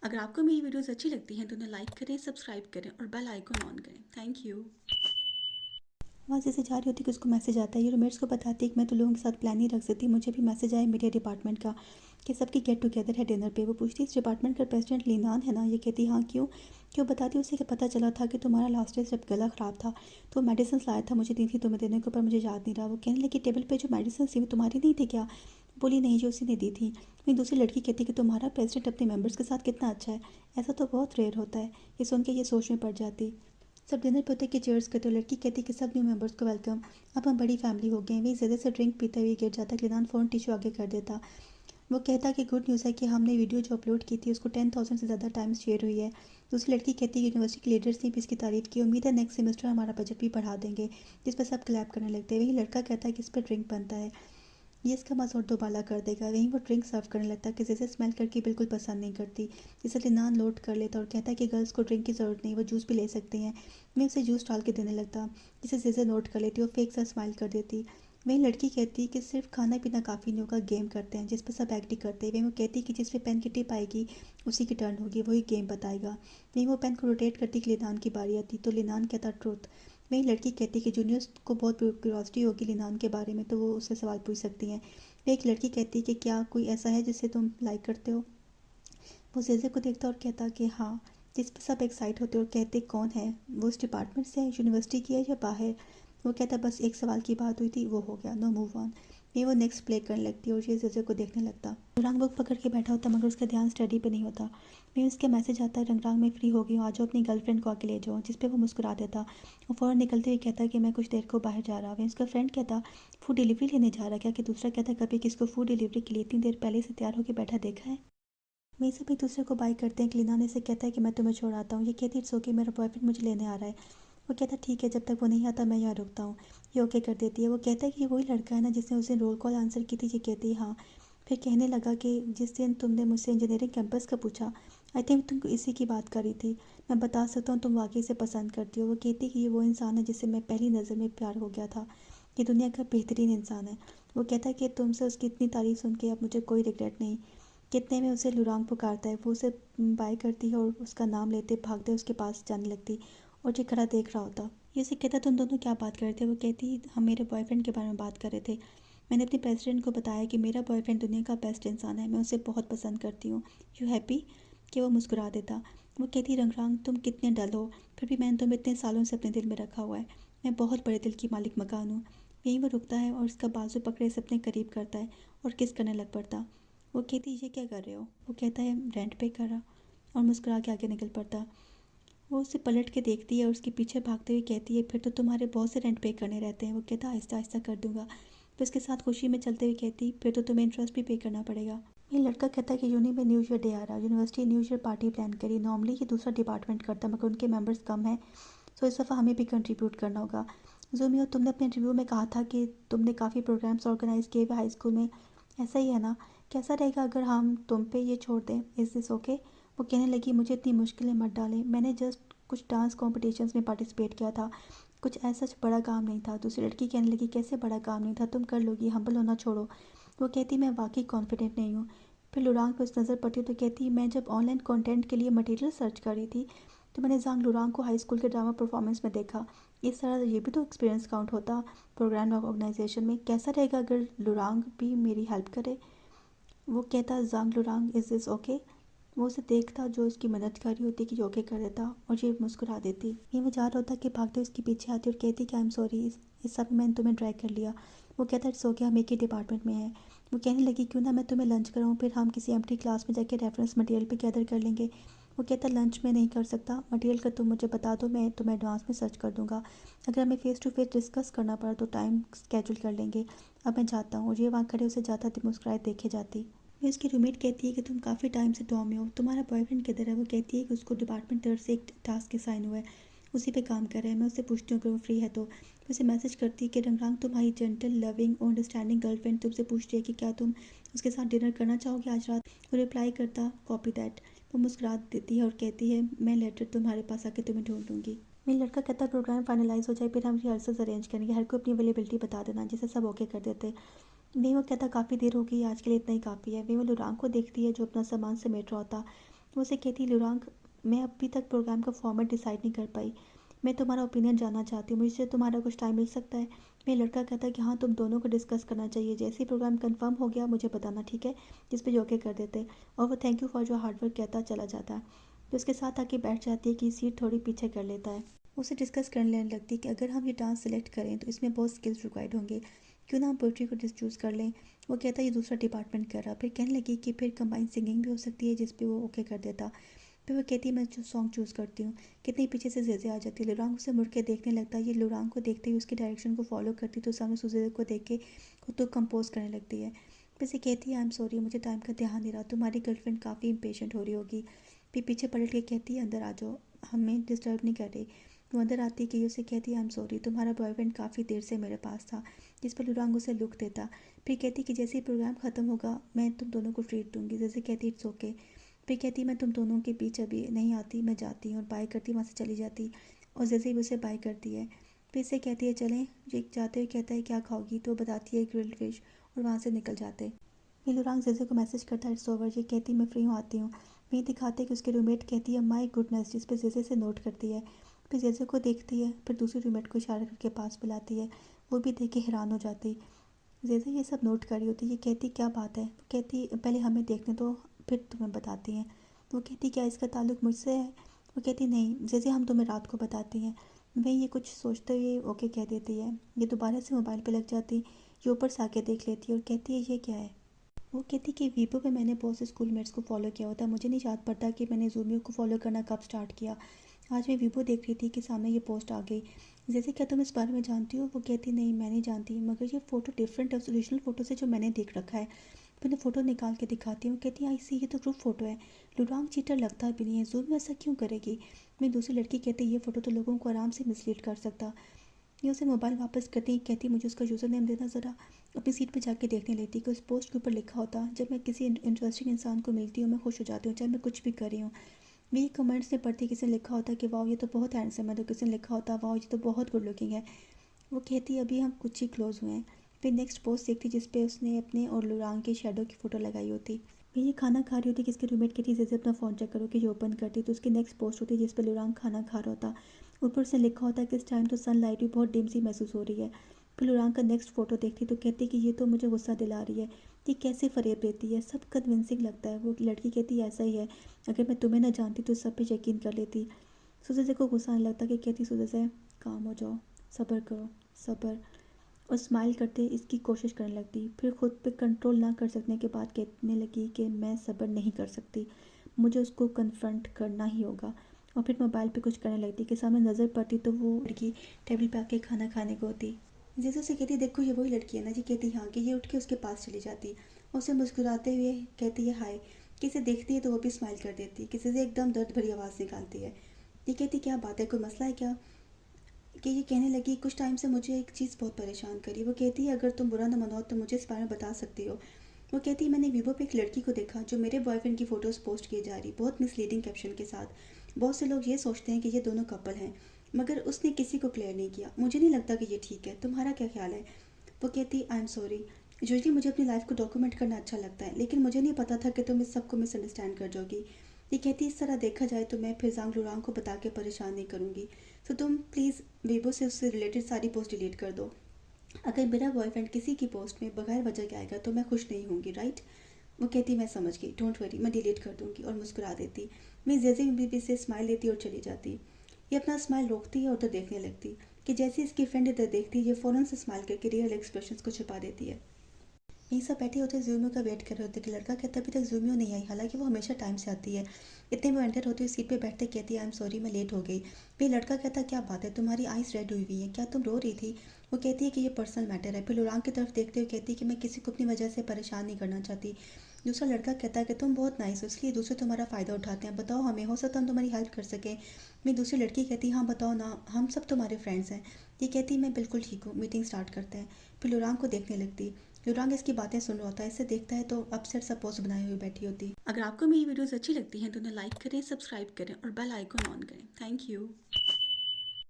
अगर आपको मेरी वीडियोस अच्छी लगती हैं तो उन्हें लाइक करें, सब्सक्राइब करें और बेल आइकन ऑन करें। Thank you. वहाँ जैसे जा रही होती कि उसको मैसेज आता है, ये रूममेट्स को बताती है कि मैं तो लोगों के साथ प्लान नहीं रख सकती, मुझे भी मैसेज आया मीडिया डिपार्टमेंट का कि सबकी गेट टुगेदर है डिनर पे। वो पूछती इस डिपार्टमेंट का प्रेसिडेंट लीनान है ना? ये कहती हाँ क्यों? क्यों बताती उसे कि पता चला था कि तुम्हारा लास्ट डे जब गला ख़राब था तो मेडिसिन लाया था, मुझे दी थी तुम्हें देने के ऊपर, मुझे याद नहीं रहा। वो कहने लगी टेबल पर जो मेडिसिन थी वो तुम्हारी नहीं थी क्या? बोली नहीं, जो उसी ने दी थी। वहीं दूसरी लड़की कहती कि तुम्हारा प्रेसिडेंट अपने मेंबर्स के साथ कितना अच्छा है, ऐसा तो बहुत रेयर होता है। ये सुन के ये सोच में पड़ जाती। सब डिनर पे होते कि चेयर्स करते हो, लड़की कहती कि सब न्यू मेंबर्स को वेलकम, अब हम बड़ी फैमिली हो गए हैं। वही ज़्यादा से ड्रिंक पीते हुए गिर जाता, क्लिनान फ़ोन टिश्यू आगे कर देता। वो कहता कि गुड न्यूज़ है कि हमने वीडियो जो अपलोड की थी उसको 10,000 से ज़्यादा टाइम्स शेयर हुई है। दूसरी लड़की कहती है कि यूनिवर्सिटी के लीडर्स ने भी इसकी तारीफ़ की, उम्मीद है नेक्स्ट सेमेस्टर हमारा बजट भी बढ़ा देंगे। जिस पर सब क्लैप करने लगते हैं। वही लड़का कहता है कि इस पर ड्रिंक बनता है, ये इसका मज़ा और दोबाला कर देगा। वहीं वो ड्रिंक सर्व करने लगता है कि जैसे स्मेल करके बिल्कुल पसंद नहीं करती, जिसे लिनान लोड कर लेता और कहता है कि गर्ल्स को ड्रिंक की ज़रूरत नहीं, वो जूस भी ले सकती हैं। मैं उसे जूस डाल के देने लगता, जिसे जैसे नोट कर लेती और फेक सा स्माइल कर देती। वहीं लड़की कहती कि सिर्फ खाना पीना काफ़ी नहीं होगा, गेम करते हैं, जिस पर सब एग्री करते हैं। वहीं वो कहती कि जिस पे पेन की टिप आएगी उसी की टर्न होगी, वही गेम बताएगा। वहीं वो पेन को रोटेट करती कि लिनान की बारी आती तो लिनान कहता ट्रुथ। वहीं लड़की कहती कि जूनियर्स को बहुत क्यूरियोसिटी होगी लिनान के बारे में, तो वो उससे सवाल पूछ सकती हैं। एक लड़की कहती कि क्या कोई ऐसा है जिसे तुम लाइक करते हो? वो जेजे को देखता और कहता कि हाँ। जिस पर सब एक्साइट होते और कहते कौन है वो, इस डिपार्टमेंट से है, यूनिवर्सिटी की है या बाहर? वो कहता बस एक सवाल की बात हुई थी, वो हो गया, नो मूव ऑन। मैं वो नेक्स्ट प्ले करने लगती और ये जेजे को देखने लगता। रंग बुक पकड़ के बैठा होता मगर उसका ध्यान स्टडी पे नहीं होता। मैं उसका मैसेज आता है रंगरांग में फ्री हो गई हूँ, आ जाओ अपनी गर्लफ्रेंड को आके ले जाओ। जिस पे वो मुस्कुरा देता। वो फ़ौरन निकलते हुए कहता कि मैं कुछ देर को बाहर जा रहा हूँ। उसका फ्रेंड कहता फूड डिलीवरी लेने जा रहा क्या? कि दूसरा कहता कभी किसको फूड डिलीवरी के लिए इतनी देर पहले से तैयार होकर बैठा देखा है? वहीं सब एक दूसरे को बाय करते हैं। क्लिना ने से कहता है कि मैं तुम्हें छोड़ आता हूँ। ये कहती इट्स ओके, मेरा बॉयफ्रेंड मुझे लेने आ रहा है। वो कहता है ठीक है, जब तक वो नहीं आता मैं यहाँ रुकता हूँ। ये ओके कर देती है। वो कहता है कि ये वही लड़का है ना जिसने उस दिन रोल कॉल आंसर की थी? ये कहती है हाँ। फिर कहने लगा कि जिस दिन तुमने मुझसे इंजीनियरिंग कैंपस का पूछा, आई थिंक तुम इसी की बात कर रही थी। मैं बता सकता हूँ तुम वाकई से पसंद करती हो। वो कहती कि ये वो इंसान है जिससे मैं पहली नज़र में प्यार हो गया था, ये दुनिया का बेहतरीन इंसान है। वो कहता है कि तुमसे उसकी इतनी तारीफ सुन के अब मुझे कोई रिग्रेट नहीं। कितने में उसे लुरांग पुकारता है, वो उसे बाय करती है और उसका नाम लेते भागते उसके पास जाने लगती और ये खड़ा देख रहा होता। ये उसे कहता तुम दोनों क्या बात कर रहे थे? वो कहती हम मेरे बॉयफ्रेंड के बारे में बात कर रहे थे। मैंने अपने प्रेसिडेंट को बताया कि मेरा बॉयफ्रेंड दुनिया का बेस्ट इंसान है, मैं उसे बहुत पसंद करती हूँ। You happy? कि वो मुस्कुरा देता। वो कहती रंगरांग तुम कितने डल हो, फिर भी मैंने तुम्हें इतने सालों से अपने दिल में रखा हुआ है। मैं बहुत बड़े दिल की मालिक मकान हूँ। यहीं वो रुकता है और उसका बाजू पकड़े से अपने करीब करता है और किस करने लग पड़ता। वो कहती ये क्या कर रहे हो? वो कहता है रेंट पे करा और मुस्कुरा के आगे निकल पड़ता। वो उसे पलट के देखती है और उसके पीछे भागते हुए कहती है फिर तो तुम्हारे बहुत से रेंट पे करने रहते हैं। वो कहता आहिस्ता आहिस्ता कर दूंगा। फिर उसके साथ खुशी में चलते हुए कहती फिर तो तुम्हें इंटरेस्ट भी पे करना पड़ेगा। ये लड़का कहता है कि यूनी में न्यू ईयर डे आ रहा है, university new year party plan करी। नॉर्मली ये दूसरा डिपार्टमेंट करता मगर उनके मेंबर्स कम हैं, सो इस दफ़ा हमें भी कंट्रीब्यूट करना होगा। ज़ूमियो तुमने अपने रिव्यू में कहा था कि तुमने काफ़ी प्रोग्राम्स ऑर्गेनाइज किए हुए हाई स्कूल में, ऐसा ही है ना? कैसा रहेगा अगर हम तुम पे ये छोड़ दें, इज़ दिस ओके? वो कहने लगी मुझे इतनी मुश्किलें मत डालें, मैंने जस्ट कुछ डांस कॉम्पिटिशन्स में पार्टिसिपेट किया था, कुछ ऐसा बड़ा काम नहीं था। दूसरी लड़की कहने लगी कैसे बड़ा काम नहीं था, तुम कर लोगी, हम्बल होना छोड़ो। वो कहती मैं वाकई कॉन्फिडेंट नहीं हूँ। फिर लुरांग पे उस नज़र पड़ती तो कहती मैं जब ऑनलाइन कंटेंट के लिए मटेरियल सर्च कर रही थी तो मैंने जांग लुरांग को हाई स्कूल के ड्रामा परफॉर्मेंस में देखा। इस तरह ये भी तो एक्सपीरियंस काउंट होता प्रोग्राम ऑर्गेनाइजेशन में। कैसा रहेगा अगर लुरांग भी मेरी हेल्प करे? वो कहता जांग लुरांग इज़ दिस ओके? वो उसे देखता जो उसकी मदद कर रही होती कि योगे कर देता और ये मुस्कुरा देती। ये वो जा रहा होता कि भागते उसके पीछे आती और कहती कि आई एम सॉरी, इस सब मैंने तुम्हें ट्राई कर लिया। वो कहता इट्स ओके, हम एक ही डिपार्टमेंट में हैं। वो कहने लगी क्यों ना मैं तुम्हें लंच कराऊँ, फिर हम किसी एम्प्टी क्लास में जाके रेफरेंस मटेरियल भी गैदर कर लेंगे। वो कहता लंच में नहीं कर सकता, मटेरियल का तुम मुझे बता दो, मैं तुम्हें एडवांस में सर्च कर दूंगा। अगर हमें फेस टू फेस डिस्कस करना पड़ा तो टाइम स्केड्यूल कर लेंगे। अब मैं जाता हूँ। और ये वहाँ खड़े उसे जाता मुस्कुराए देखे जाती। फिर उसकी रूममेट कहती है कि तुम काफ़ी टाइम से डॉर्म में हो, तुम्हारा बॉयफ्रेंड किधर है? वो कहती है कि उसको डिपार्टमेंट तरफ से एक टास्क असाइन हुआ है, उसी पे काम कर रहा है। मैं उससे पूछती हूँ अगर वो फ्री है तो। फिर उसे मैसेज करती है कि रंगरांग तुम्हारी जेंटल लविंग और अंडरस्टैंडिंग गर्लफ्रेंड तुमसे पूछती है कि क्या तुम उसके साथ डिनर करना चाहोगे आज रात? वो रिप्लाई करता कॉपी दैट। वो मुस्कुरा देती है और कहती है मैं लेटर तुम्हारे पास आके तुम्हें ढूंढ लूँगी। मेरी लड़का कहता प्रोग्राम फाइनलाइज हो जाए फिर हम रिहर्सल्स अरेंज करेंगे, हर कोई अपनी अवेलेबिलिटी बता देना, जिसे सब ओके कर देते। वे वो कहता काफ़ी देर हो गई, आज के लिए इतना ही काफ़ी है। वे वो लुरांग को देखती है जो अपना सामान समेट रहा होता। वो उसे कहती, लुरांग मैं अभी तक प्रोग्राम का फॉर्मेट डिसाइड नहीं कर पाई, मैं तुम्हारा ओपिनियन जानना चाहती हूँ, मुझसे तुम्हारा कुछ टाइम मिल सकता है। मेरा लड़का कहता है कि हाँ तुम दोनों को डिस्कस करना चाहिए, जैसे ही प्रोग्राम कंफर्म हो गया मुझे बताना, ठीक है। जिस पे ओके कर देते और वो थैंक यू फॉर जो हार्डवर्क कहता चला जाता है। तो उसके साथ आके बैठ जाती है कि सीट थोड़ी पीछे कर लेता है। उसे डिस्कस करने लगती है कि अगर हम ये डांस सेलेक्ट करें तो इसमें बहुत स्किल्स रिक्वायर्ड होंगे, क्यों ना हम पोइट्री को चूज़ कर लें। वो कहता है ये दूसरा डिपार्टमेंट कर रहा, फिर कहने लगी कि फिर कंबाइंड सिंगिंग भी हो सकती है, जिस पे वो ओके कर देता। फिर वो कहती है मैं जो सॉन्ग चूज़ करती हूँ। कितनी पीछे से जेजे आ जाती है, लुरांग उसे मुड़ के देखने लगता है। ये लुरांग को देखते ही उसकी डायरेक्शन को फॉलो करती तो सामने सुजेजे को देख के खुद तो कंपोज करने लगती है। फिर से कहती है आई एम सॉरी, मुझे टाइम का ध्यान नहीं रहा, तुम्हारी गर्लफ्रेंड काफ़ी इम्पेशेंट हो रही होगी। फिर पीछे पलट के कहती है अंदर आ जाओ, हमें डिस्टर्ब नहीं कर रही। वो अंदर आती कि उसे कहती है आई एम सॉरी, तुम्हारा बॉयफ्रेंड काफ़ी देर से मेरे पास था। जिस पर लुरांग उसे लुक देता। फिर कहती कि जैसे ही प्रोग्राम ख़त्म होगा मैं तुम दोनों को ट्रीट दूंगी। जैसे कहती इट्स ओके। फिर कहती मैं तुम दोनों के बीच अभी नहीं आती, मैं जाती हूँ, और बाय करती वहाँ से चली जाती। और जैसे ही उसे बाय करती है फिर से कहती है चलें। जो जाते हुए कहता है क्या खाओगी, तो बताती है ग्रिल्ड फिश, और वहाँ से निकल जाते। फिर लुरांग जेजे को मैसेज करता है इट्स ओवर। ये कहती मैं फ्री हूँ, आती हूँ। वहीं दिखाते हैं कि उसके रूममेट कहती है माई गुडनेस, जिस पर जेजे से नोट करती है। फिर जेजे को देखती है, फिर दूसरी रूममेट को इशारा करके पास बुलाती है। वो भी देख के हैरान हो जाती। जेजे ये सब नोट कर रही होती। ये कहती क्या बात है, वो कहती पहले हमें देखने दो फिर तुम्हें बताती हैं। वो कहती क्या इसका ताल्लुक मुझसे है। वो कहती नहीं जेजे, हम तुम्हें रात को बताती हैं। वह ये कुछ सोचते हुए ओके कह देती है। ये दोबारा से मोबाइल पे लग जाती। ये ऊपर से आके देख लेती है और कहती है ये क्या है। वो कहती कि वीबो पे मैंने बहुत से स्कूलमेट्स को फॉलो किया होता, मुझे नहीं याद पड़ता कि मैंने ज़ूमियो को फॉलो करना कब स्टार्ट किया। आज मैं वीबो देख रही थी कि सामने ये पोस्ट आ गई। जैसे क्या तुम इस बारे में जानती हो। वो कहती नहीं मैं नहीं जानती, मगर ये फ़ोटो डिफरेंट है उस ओरिजिनल फ़ोटो से जो मैंने देख रखा है। मैंने फ़ोटो निकाल के दिखाती हूँ। कहती आई सी, ये तो ग्रुप फ़ोटो है। लुरांग चीटर लगता भी नहीं है, ज़ूम ऐसा क्यों करेगी। मैं दूसरी लड़की कहती ये फ़ोटो तो लोगों को आराम से मिसलीड कर सकता। ये उसे मोबाइल वापस करती कहती मुझे उसका यूज़र नेम देना ज़रा। अपनी सीट पर जाके देखने लेती कि उस पोस्ट के ऊपर लिखा होता जब मैं किसी इंटरेस्टिंग इंसान को मिलती हूँ मैं खुश हो जाती हूँ, चाहे मैं कुछ भी कर रही हूँ। मेरी कमेंट्स में पढ़ती किसी ने लिखा होता कि वाह ये तो बहुत हैंडसम है, तो किसी ने लिखा होता वाह ये तो बहुत गुड लुकिंग है। वो कहती अभी हम कुछ ही क्लोज हुए हैं। फिर नेक्स्ट पोस्ट देखती जिस पे उसने अपने और लुरांग की शेडो की फ़ोटो लगाई होती। फिर ये खाना खा रही होती कि इसके रूममेट कहती जैसे अपना फ़ोन चेक करो कि ये ओपन करती तो उसकी नेक्स्ट पोस्ट होती जिस पर लुरांग खाना खा रहा होता। ऊपर से लिखा होता कि इस टाइम तो सनलाइट भी बहुत डिम सी महसूस हो रही है। फिर लुरांग का नेक्स्ट फ़ोटो देखती तो कहती कि ये तो मुझे गुस्सा दिला रही है, ये कैसे फ़रेब देती है, सब कन्विंसिंग लगता है। वो लड़की कहती ऐसा ही है, अगर मैं तुम्हें ना जानती तो सब पे यकीन कर लेती। सुजैसे को गुस्सा आने लगता कि कहती सुजैसे काम हो जाओ, सब्र करो, सब्र। और स्माइल करते इसकी कोशिश करने लगती। फिर खुद पे कंट्रोल ना कर सकने के बाद कहने लगी कि मैं सब्र नहीं कर सकती, मुझे उसको कन्फ्रंट करना ही होगा। और फिर मोबाइल पे कुछ करने लगती कि सामने नज़र पड़ती तो वो लड़की टेबल पे आके खाना खाने को होती। जैसे उसे कहती देखो ये वही लड़की है ना जी, कहती हाँ कि ये उठ के उसके पास चली जाती। उसे मुस्कुराते हुए कहती है हाय। किसे देखती है तो वो भी स्माइल कर देती, किसी से एकदम दर्द भरी आवाज़ निकालती है। ये कहती क्या बात है, कोई मसला है क्या। कि ये कहने लगी कुछ टाइम से मुझे एक चीज़ बहुत परेशान करी। वो कहती है अगर तुम बुरा ना मनाओ तो मुझे इस बारे में बता सकती हो। वो कहती है मैंने वीवो पे एक लड़की को देखा जो मेरे बॉयफ्रेंड की फ़ोटोज़ पोस्ट किए जा रही, बहुत मिसलीडिंग कैप्शन के साथ। बहुत से लोग ये सोचते हैं कि ये दोनों कपल हैं, मगर उसने किसी को क्लियर नहीं किया। मुझे नहीं लगता कि ये ठीक है, तुम्हारा क्या ख्याल है। वो कहती आई एम सॉरी, यूजली मुझे अपनी लाइफ को डॉक्यूमेंट करना अच्छा लगता है, लेकिन मुझे नहीं पता था कि तुम इस सब को मिसअंडरस्टैंड कर जाओगी। ये कहती इस तरह देखा जाए तो मैं फिर जांग लुरांग को बता के परेशान नहीं करूँगी, तो तुम प्लीज़ वेबो से उससे रिलेटेड सारी पोस्ट डिलीट कर दो। अगर मेरा बॉयफ्रेंड किसी की पोस्ट में बगैर वजह के आएगा तो मैं खुश नहीं होंगी, राइट। वो कहती मैं समझ गई, डोंट वरी, मैं डिलीट कर दूँगी, और मुस्कुरा देती। मैं जेजे बीबी से स्माइल लेती और चली जाती। ये अपना स्माइल रोकती है और उधर देखने लगती कि जैसे इसकी फ्रेंड इधर देखती है ये फ़ौरन से स्माइल करके रियल एक्सप्रेशंस को छुपा देती है। यहीं सब बैठे होते ज़ूमियो का वेट कर रहे होते कि लड़का कहता अभी तक ज़ूमियो नहीं आई, हालांकि वो हमेशा टाइम से आती है। इतने में एंटर होते हुए सीट पे बैठते कहती है आई एम सॉरी मैं लेट हो गई। फिर लड़का कहता क्या बात है, तुम्हारी आइज़ रेड हुई हुई है, क्या तुम रो रही थी। वो कहती है कि ये पर्सनल मैटर है। फिर लुरांग की तरफ देखते हुए कहती है कि मैं किसी को अपनी वजह से परेशान नहीं करना चाहती। दूसरा लड़का कहता है कि तुम बहुत नाइस हो इसलिए दूसरे तुम्हारा फ़ायदा उठाते हैं, बताओ हमें, हो सकता हम तुम्हारी हेल्प कर सकें। मैं दूसरी लड़की कहती हाँ बताओ ना, हम सब तुम्हारे फ्रेंड्स हैं। ये कहती मैं बिल्कुल ठीक हूँ, मीटिंग स्टार्ट करते हैं। फिर लुरांग को देखने लगती। लुरांग इसकी बातें सुन रहा होता है, इसे देखता है तो अपसेट सा पोज बनाए हुए बैठी होती। अगर आपको मेरी वीडियोस अच्छी लगती हैं तो उन्हें लाइक करें, सब्सक्राइब करें और बेल आइकन ऑन करें। Thank you.